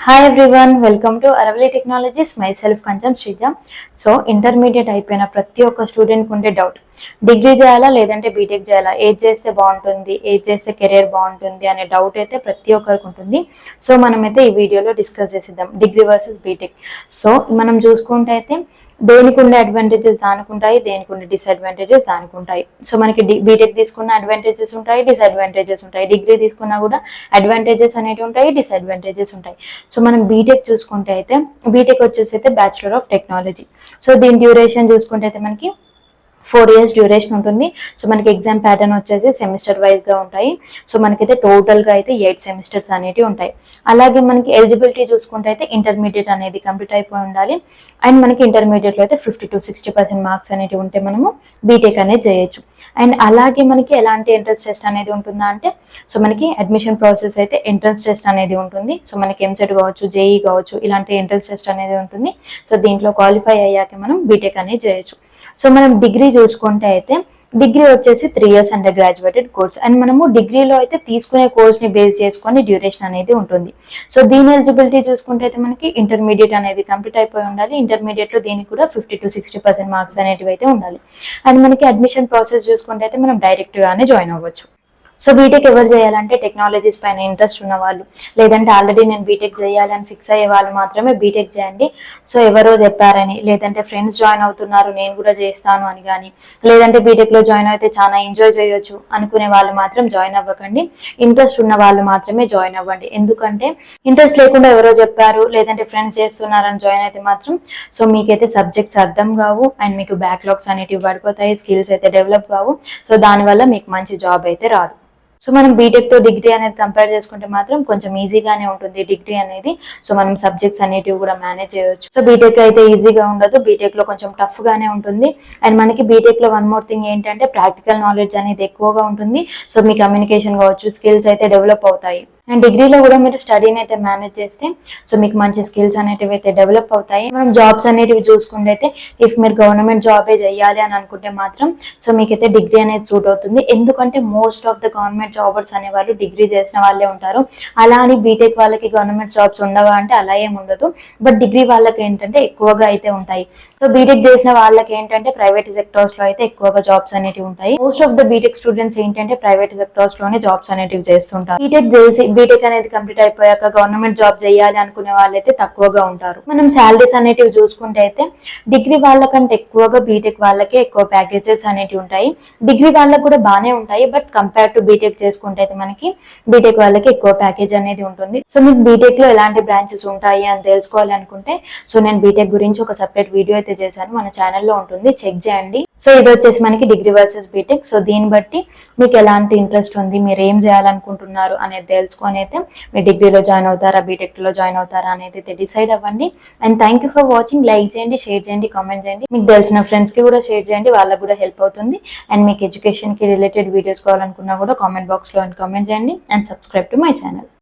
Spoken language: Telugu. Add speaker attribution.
Speaker 1: Hi everyone, welcome to Aravali technologies. మై సెల్ఫ్ కొంచెం శ్రీజ. సో ఇంటర్మీడియట్ అయిపోయిన ప్రతి ఒక్క స్టూడెంట్కి ఉండే డౌట్, డిగ్రీ చేయాలా లేదంటే బీటెక్ చేయాలా, ఏది చేస్తే బాగుంటుంది, ఏది చేస్తే కెరియర్ బాగుంటుంది అనే డౌట్ అయితే ప్రతి ఒక్కరికి ఉంటుంది. సో మనమైతే ఈ వీడియోలో డిస్కస్ చేసేద్దాం డిగ్రీ వర్సెస్ బీటెక్. సో మనం చూసుకుంటే అయితే దేనికి ఉండే అడ్వాంటేజెస్ దానికి ఉంటాయి, దేనికి ఉండే డిసడ్వాంటేజెస్ దానికి ఉంటాయి. సో మనకి బీటెక్ తీసుకున్న అడ్వాంటేజెస్ ఉంటాయి, డిసడ్వాంటేజెస్ ఉంటాయి. డిగ్రీ తీసుకున్నా కూడా అడ్వాంటేజెస్ అనేవి ఉంటాయి, డిసడ్వాంటేజెస్ ఉంటాయి. సో మనం బీటెక్ చూసుకుంటే అయితే బీటెక్ వచ్చేసి అయితే బ్యాచులర్ ఆఫ్ టెక్నాలజీ. సో దీని డ్యూరేషన్ చూసుకుంటే అయితే మనకి 4 years డ్యూరేషన్ ఉంటుంది. సో మనకి ఎగ్జామ్ ప్యాటర్న్ వచ్చేసి సెమిస్టర్ వైజ్గా ఉంటాయి. సో మనకైతే టోటల్గా అయితే 8 సెమిస్టర్స్ అనేవి ఉంటాయి. అలాగే మనకి ఎలిజిబిలిటీ చూసుకుంటే అయితే ఇంటర్మీడియట్ అనేది కంప్లీట్ అయిపోయి ఉండాలి. అండ్ మనకి ఇంటర్మీడియట్లో అయితే 50 to 60% మార్క్స్ అనేవి ఉంటే మనము బీటెక్ అనేది చేయొచ్చు. అండ్ అలాగే మనకి ఎలాంటి ఎంట్రన్స్ టెస్ట్ అనేది ఉంటుందా అంటే, సో మనకి అడ్మిషన్ ప్రాసెస్ అయితే ఎంట్రన్స్ టెస్ట్ అనేది ఉంటుంది. సో మనకి ఎంసెట్ కావచ్చు, జేఈ కావచ్చు, ఇలాంటి ఎంట్రన్స్ టెస్ట్ అనేది ఉంటుంది. సో దీంట్లో క్వాలిఫై అయ్యాక మనం బీటెక్ అనేది చేయొచ్చు. సో మనం డిగ్రీ చూసుకుంటే అయితే డిగ్రీ వచ్చేసి 3 years under graduated course. And మనము డిగ్రీలో అయితే తీసుకునే కోర్స్ని బేస్ చేసుకొని డ్యూరేషన్ అనేది ఉంటుంది. సో దీని ఎలిజిబిలిటీ చూసుకుంటే అయితే మనకి ఇంటర్మీడియట్ అనేది కంప్లీట్ అయిపోయి ఉండాలి. ఇంటర్మీడియట్లో దీనికి కూడా 50 to 60% మార్క్స్ అనేటివి అయితే ఉండాలి. అండ్ మనకి అడ్మిషన్ ప్రాసెస్ చూసుకుంటే అయితే మనం డైరెక్ట్గానే జాయిన్ అవ్వచ్చు. సో బీటెక్ ఎవరు చేయాలంటే టెక్నాలజీస్ పైన ఇంట్రెస్ట్ ఉన్న వాళ్ళు, లేదంటే ఆల్రెడీ నేను బీటెక్ చేయాలని ఫిక్స్ అయ్యే వాళ్ళు మాత్రమే బీటెక్ చేయండి. సో ఎవరో చెప్పారని, లేదంటే ఫ్రెండ్స్ జాయిన్ అవుతున్నారు నేను కూడా చేస్తాను అని కానీ, లేదంటే బీటెక్లో జాయిన్ అయితే చాలా ఎంజాయ్ చేయొచ్చు అనుకునే వాళ్ళు మాత్రం జాయిన్ అవ్వకండి. ఇంట్రెస్ట్ ఉన్న వాళ్ళు మాత్రమే జాయిన్ అవ్వండి. ఎందుకంటే ఇంట్రెస్ట్ లేకుండా ఎవరో చెప్పారు, లేదంటే ఫ్రెండ్స్ చేస్తున్నారని జాయిన్ అయితే మాత్రం సో మీకైతే సబ్జెక్ట్స్ అర్థం కావు. అండ్ మీకు బ్యాక్లాగ్స్ అనేటివి పడిపోతాయి, స్కిల్స్ అయితే డెవలప్ కావు. సో దానివల్ల మీకు మంచి జాబ్ అయితే రాదు. సో మనం బీటెక్తో డిగ్రీ అనేది కంపేర్ చేసుకుంటే మాత్రం కొంచెం ఈజీగానే ఉంటుంది డిగ్రీ అనేది. సో మనం సబ్జెక్ట్స్ అనేటివి కూడా మేనేజ్ చేయొచ్చు. సో బీటెక్ అయితే ఈజీగా ఉండదు, బీటెక్లో కొంచెం టఫ్గానే ఉంటుంది. అండ్ మనకి బీటెక్లో వన్ మోర్ థింగ్ ఏంటంటే ప్రాక్టికల్ నాలెడ్జ్ అనేది ఎక్కువగా ఉంటుంది. సో మీ కమ్యూనికేషన్ కావచ్చు, స్కిల్స్ అయితే డెవలప్ అవుతాయి. అండ్ డిగ్రీలో కూడా మీరు స్టడీని అయితే మేనేజ్ చేస్తే సో మీకు మంచి స్కిల్స్ అనేటివి అయితే డెవలప్ అవుతాయి. మనం జాబ్స్ అనేటివి చూసుకుంటే అయితే ఇఫ్ మీరు గవర్నమెంట్ జాబే చేయాలి అని అనుకుంటే మాత్రం సో మీకైతే డిగ్రీ అనేది సూట్ అవుతుంది. ఎందుకంటే most of the government jobbers అనే వాళ్ళు డిగ్రీ చేసిన వాళ్ళే ఉంటారు. అలా అని బీటెక్ వాళ్ళకి గవర్నమెంట్ జాబ్స్ ఉండవా అంటే అలా ఏం ఉండదు. బట్ డిగ్రీ వాళ్ళకి ఏంటంటే ఎక్కువగా అయితే ఉంటాయి. సో బీటెక్ చేసిన వాళ్ళకి ఏంటంటే ప్రైవేట్ సెక్టర్స్ లో అయితే ఎక్కువగా జాబ్స్ అనేటివి ఉంటాయి. Most of the BTech students ఏంటంటే ప్రైవేట్ సెక్టర్స్ లోనే జాబ్స్ అనేటివి చేస్తుంటారు. బీటెక్ అనేది కంప్లీట్ అయిపోయాక గవర్నమెంట్ జాబ్ చేయాలి అనుకునే వాళ్ళైతే తక్కువగా ఉంటారు. మనం శాలరీస్ అనేటివి చూసుకుంటే అయితే డిగ్రీ వాళ్ళకంటే ఎక్కువగా బీటెక్ వాళ్ళకే ఎక్కువ ప్యాకేజెస్ అనేటివి ఉంటాయి. డిగ్రీ వాళ్ళకి కూడా బాగానే ఉంటాయి, బట్ కంపేర్ టు బీటెక్ చేసుకుంటే అయితే మనకి బీటెక్ వాళ్ళకి ఎక్కువ ప్యాకేజ్ అనేది ఉంటుంది. సో మీకు బీటెక్ లో ఎలాంటి బ్రాంచెస్ ఉంటాయి అని తెలుసుకోవాలి అనుకుంటే సో నేను బీటెక్ గురించి ఒక సెపరేట్ వీడియో అయితే చేశాను, మన ఛానల్లో ఉంటుంది, చెక్ చేయండి. సో ఇది వచ్చేసి మనకి డిగ్రీ వర్సెస్ బీటెక్. సో దీన్ని బట్టి మీకు ఎలాంటి ఇంట్రెస్ట్ ఉంది, మీరు ఏం చేయాలనుకుంటున్నారు అనేది తెలుసుకొని అయితే మీరు డిగ్రీలో జాయిన్ అవుతారా, బీటెక్లో జాయిన్ అవుతారా అనేది అయితే డిసైడ్ అవ్వండి. And thank you for watching. Like చేయండి, షేర్ చేయండి, కామెంట్ చేయండి. మీకు తెలిసిన ఫ్రెండ్స్కి కూడా షేర్ చేయండి, వాళ్ళకు కూడా హెల్ప్ అవుతుంది. అండ్ మీకు ఎడ్యుకేషన్కి రిలేటెడ్ వీడియోస్ కావాలనుకున్నా కూడా కామెంట్ బాక్స్లో కామెంట్ చేయండి. And subscribe to my channel.